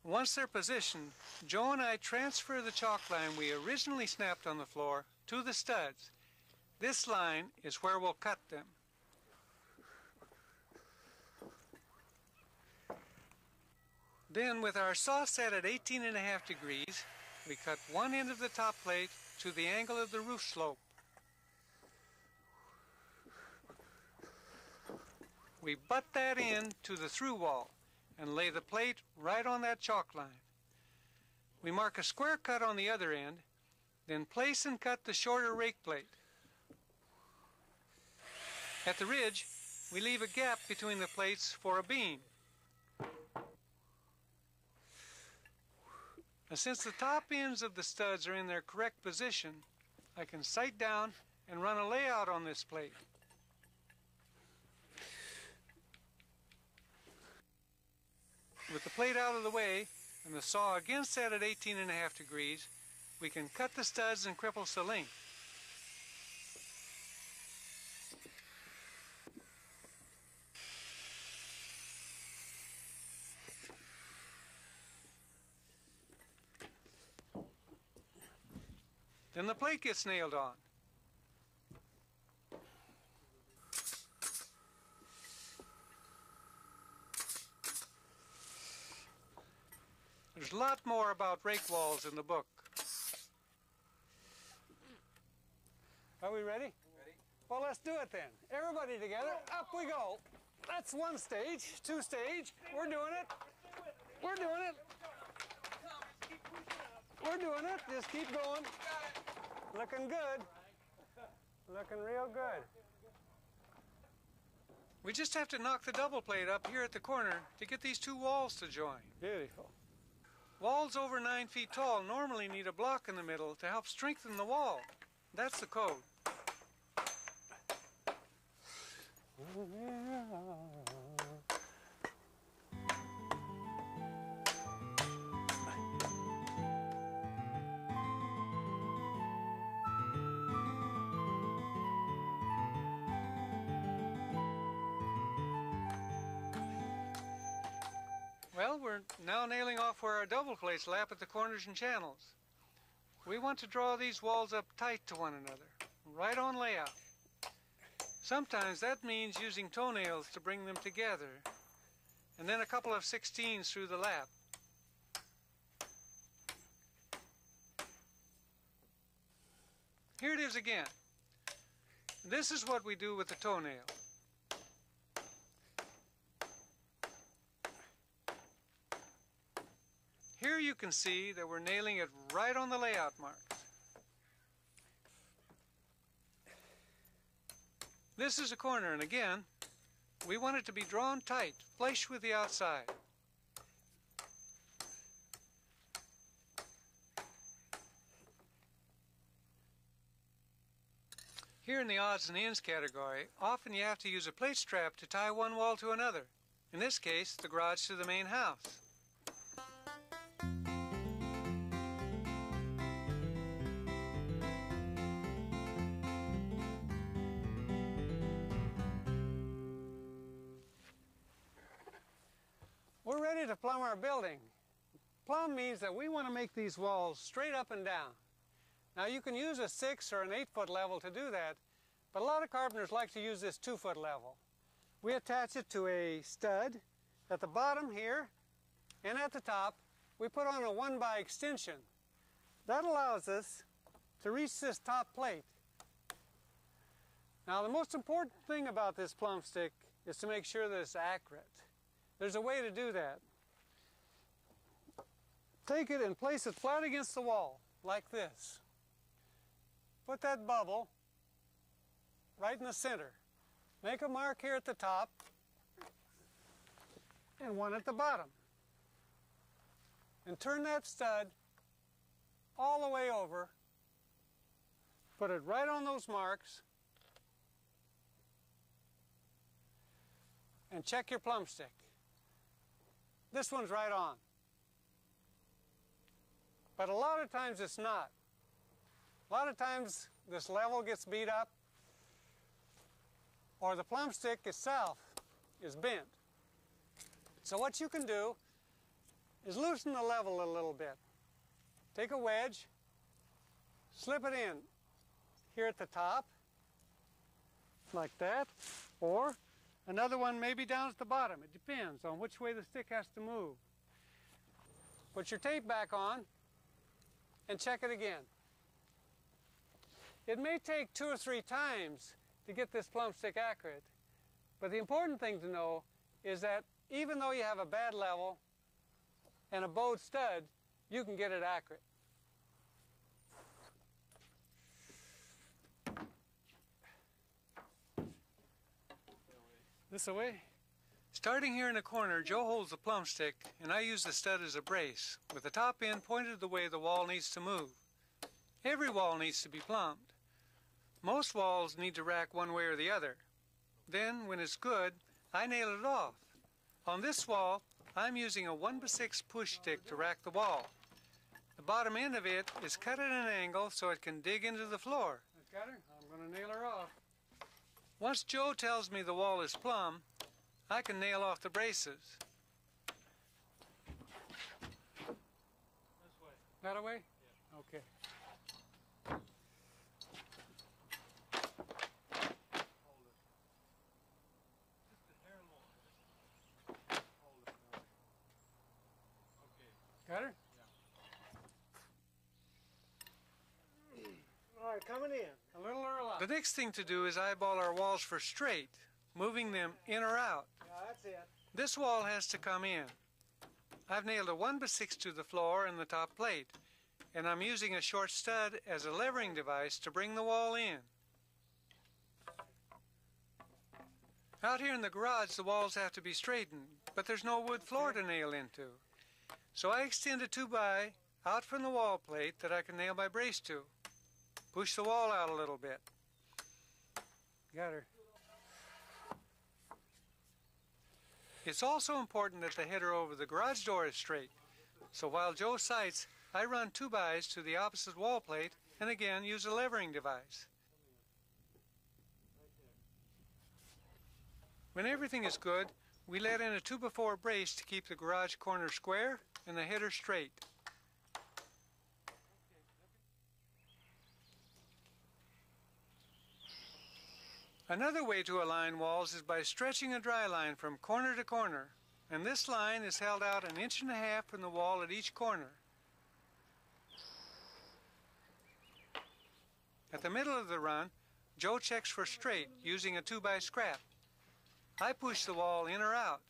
Once they're positioned, Joe and I transfer the chalk line we originally snapped on the floor to the studs. This line is where we'll cut them. Then with our saw set at 18.5 degrees, we cut one end of the top plate to the angle of the roof slope. We butt that in to the through wall and lay the plate right on that chalk line. We mark a square cut on the other end, then place and cut the shorter rake plate. At the ridge, we leave a gap between the plates for a beam. Now, since the top ends of the studs are in their correct position, I can sight down and run a layout on this plate. With the plate out of the way and the saw again set at 18.5 degrees, we can cut the studs and cripples the length. Then the plate gets nailed on. There's a lot more about rake walls in the book. Are we ready? Ready. Well, let's do it then. Everybody together. Up we go. That's one stage, two stage. We're doing it. We're doing it. We're doing it. Just keep going. Looking good. Looking real good. We just have to knock the double plate up here at the corner to get these two walls to join. Beautiful. Walls over 9 feet tall normally need a block in the middle to help strengthen the wall. That's the code. Well, we're now nailing off where our double plates lap at the corners and channels. We want to draw these walls up tight to one another, right on layout. Sometimes that means using toenails to bring them together, and then a couple of 16s through the lap. Here it is again. This is what we do with the toenail. Here you can see that we're nailing it right on the layout marks. This is a corner, and again, we want it to be drawn tight, flush with the outside. Here in the odds and ends category, often you have to use a plate strap to tie one wall to another. In this case, the garage to the main house. We're ready to plumb our building. Plumb means that we want to make these walls straight up and down. Now you can use a 6 or an 8-foot level to do that, but a lot of carpenters like to use this 2-foot level. We attach it to a stud at the bottom here, and at the top we put on a 1x extension. That allows us to reach this top plate. Now the most important thing about this plumb stick is to make sure that it's accurate. There's a way to do that. Take it and place it flat against the wall, like this. Put that bubble right in the center. Make a mark here at the top and one at the bottom. And turn that stud all the way over. Put it right on those marks. And check your plumb stick. This one's right on. But a lot of times it's not. A lot of times this level gets beat up, or the plumb stick itself is bent. So what you can do is loosen the level a little bit. Take a wedge, slip it in here at the top, like that, or another one maybe down at the bottom. It depends on which way the stick has to move. Put your tape back on and check it again. It may take 2 or 3 times to get this plumb stick accurate, but the important thing to know is that even though you have a bad level and a bowed stud, you can get it accurate. This away? Starting here in the corner, Joe holds the plumb stick and I use the stud as a brace, with the top end pointed the way the wall needs to move. Every wall needs to be plumbed. Most walls need to rack one way or the other. Then, when it's good, I nail it off. On this wall, I'm using a 1x6 push stick to rack the wall. The bottom end of it is cut at an angle so it can dig into the floor. Got her? I'm going to nail her off. Once Joe tells me the wall is plumb, I can nail off the braces. This way. That way? Yeah. Okay. Got her? Yeah. All right, coming in. A little or a lot? The next thing to do is eyeball our walls for straight, moving them in or out. Yeah, that's it. This wall has to come in. I've nailed a 1x6 to the floor and the top plate, and I'm using a short stud as a levering device to bring the wall in. Out here in the garage, the walls have to be straightened, but there's no wood floor to nail into. So I extend a 2x out from the wall plate that I can nail my brace to. Push the wall out a little bit. Got her. It's also important that the header over the garage door is straight. So while Joe sights, I run 2x to the opposite wall plate and again use a levering device. When everything is good, we let in a 2x4 brace to keep the garage corner square and the header straight. Another way to align walls is by stretching a dry line from corner to corner, and this line is held out 1.5 inches from the wall at each corner. At the middle of the run, Joe checks for straight using a 2x scrap. I push the wall in or out.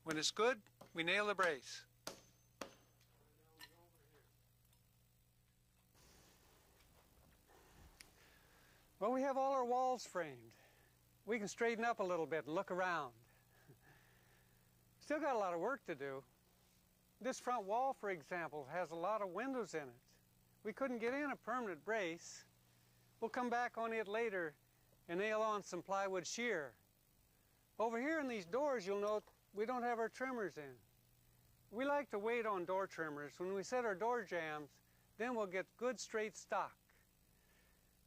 When it's good, we nail the brace. Well, we have all our walls framed. We can straighten up a little bit and look around. Still got a lot of work to do. This front wall, for example, has a lot of windows in it. We couldn't get in a permanent brace. We'll come back on it later and nail on some plywood shear. Over here in these doors, you'll note we don't have our trimmers in. We like to wait on door trimmers. When we set our door jambs, then we'll get good straight stock.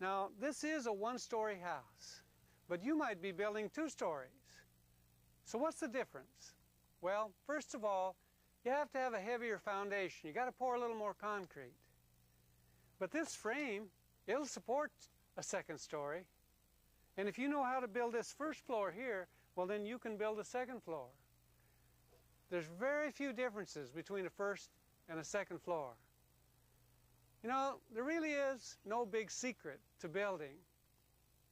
Now, this is a one-story house, but you might be building 2 stories. So what's the difference? Well, first of all, you have to have a heavier foundation. You got to pour a little more concrete. But this frame, it'll support a 2nd story. And if you know how to build this 1st floor here, well, then you can build a 2nd floor. There's very few differences between a 1st and a 2nd floor. You know, there really is no big secret to building.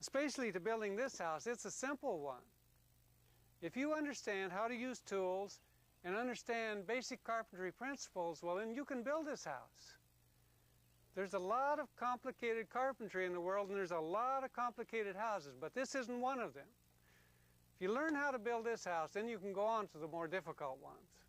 Especially to building this house, it's a simple one. If you understand how to use tools and understand basic carpentry principles, well, then you can build this house. There's a lot of complicated carpentry in the world, and there's a lot of complicated houses, but this isn't one of them. If you learn how to build this house, then you can go on to the more difficult ones.